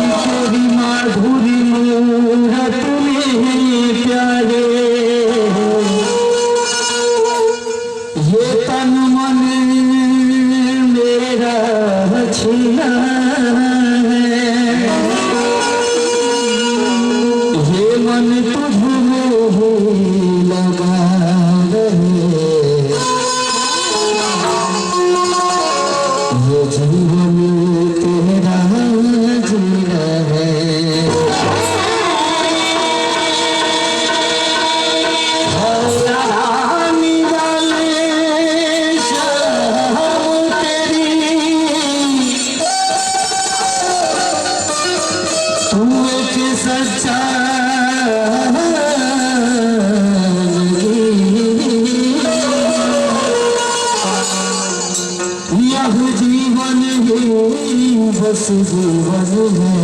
तेरी माधुरी मूरत में प्यारे, ये तन मन मेरा छिना है, ये मन तुझमें ही लगा रहे, ये जीवन तेरा जीना है। सच्चा यह जीवन ही बस जीवन है,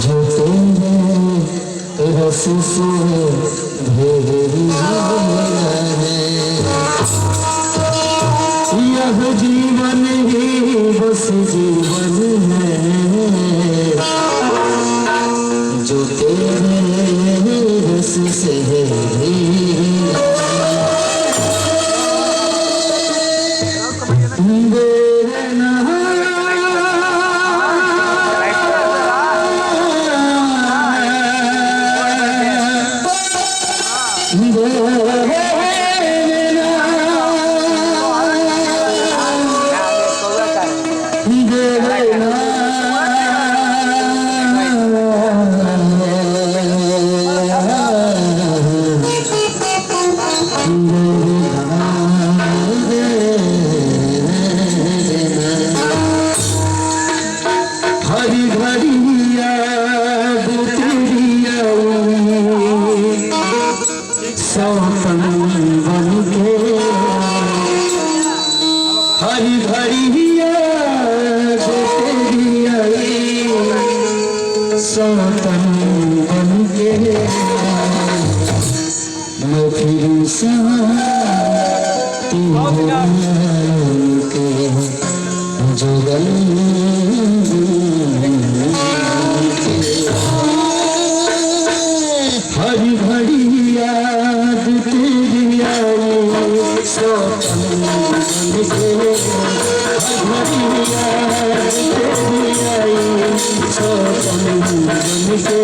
जो तेरे रस से भेरी है, यह जीवन ही बस जीवन है, जो तेरे रस से हरी भरी याद तेरी आई, सौतन बन के, हरी भरी याद तेरी आई, सौतन बन के, मैं फिर से के जुगल हरी भरी याद तेरी आई, सौतन बन के, हरी भरी याद तेरी आई, सौतन बन के,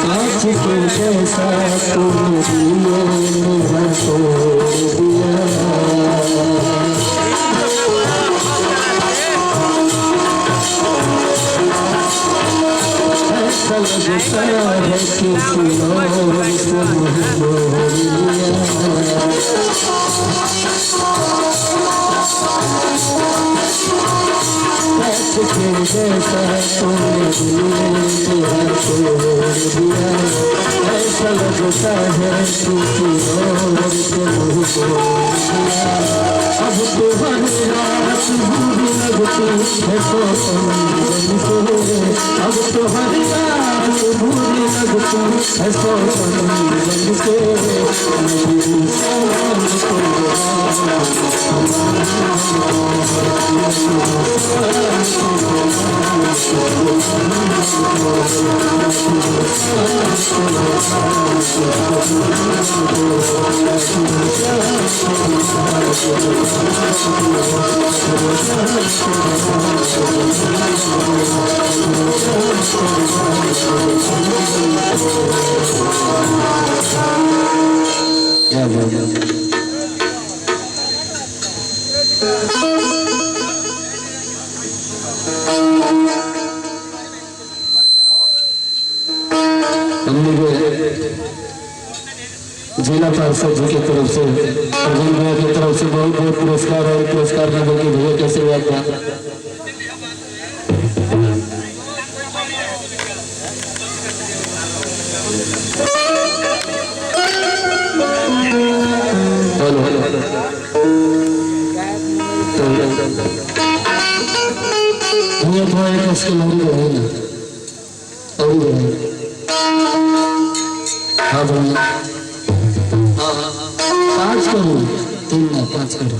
कांच के जैसा तुमने दिया, ऐसा लगता है किसी और से मोह लिया, के जैसा तुमने छोड़ दिया, ऐसा लगता है किसी और से मुझको दिया, अब तो हर रात बुरी लगती है सौतन बन के, अब तो हर रात बुरी लगती है सौतन बन के, मेरी शान को जिला पार्षद जी की तरफ से अर्जुन भैया की तरफ से बहुत बहुत पुरस्कार और पुरस्कार न देंगे भैया कैसे बात हेलो भैया थोड़ा एक उसके लहरी बढ़ाई ना और बढ़ाई हाँ भैया पाँच करो 3 ना 5 करो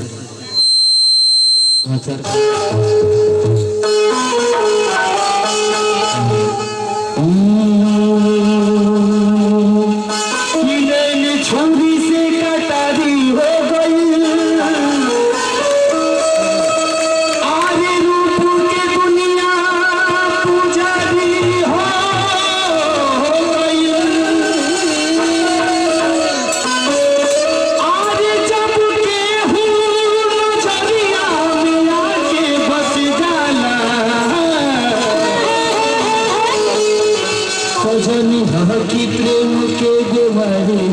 छोरी से कटारी हो गई आरे रूप के दुनिया पुजारी हो गई आरे जब के नजरिया में आके बस जाला सजनी हकी प्रेम के बीमारी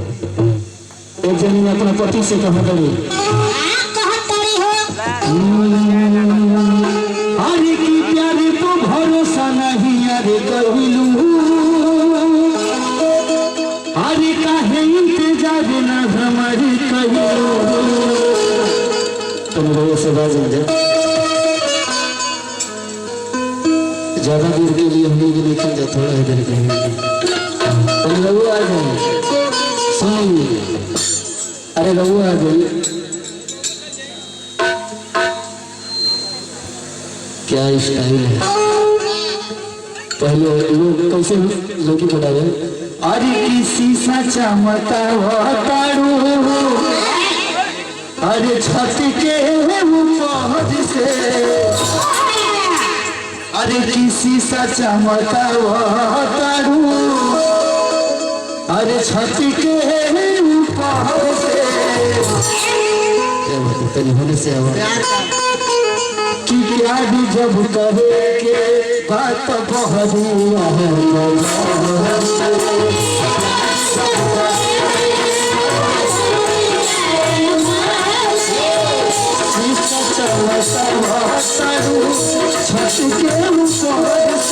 एक जनी ने अपना पति से कहा करी अरे की प्यारे तो भरोसा नहीं अरे कहलू अरे काहे इंतजार ना हमारी कहलू तुम लोगों से बात ज्यादा दूर के लिए हम लोग लेकिन थोड़ा इधर कहेंगे रघु आ गए सुन अरे रघु आ गई क्या स्टाइल है पहले लोग कैसे लोग बतावे अरे किसी सच्चा मताड़ू अरे छत के ऊपर से अरे किसी सच्चा मताड़ू अरे छत के ऊपर से होने से कि प्यार जब करे के बात बहुत छत के ऊपर से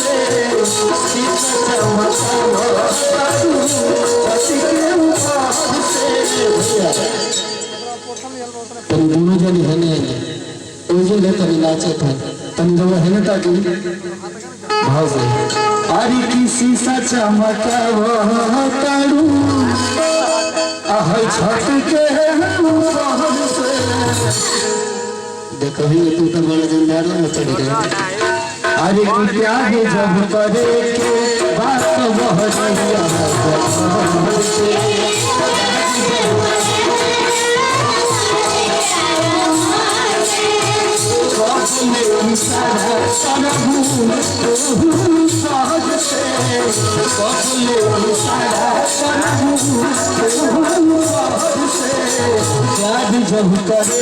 दोनों जन है नाचे था तन है ना ताकि भाव से अरे किसी सच्चा मताड़ू छत के देखो ही तू तो बड़ा जंदार ना चढ़ गया अरे की प्यार जब करे के बात बहुत जब करे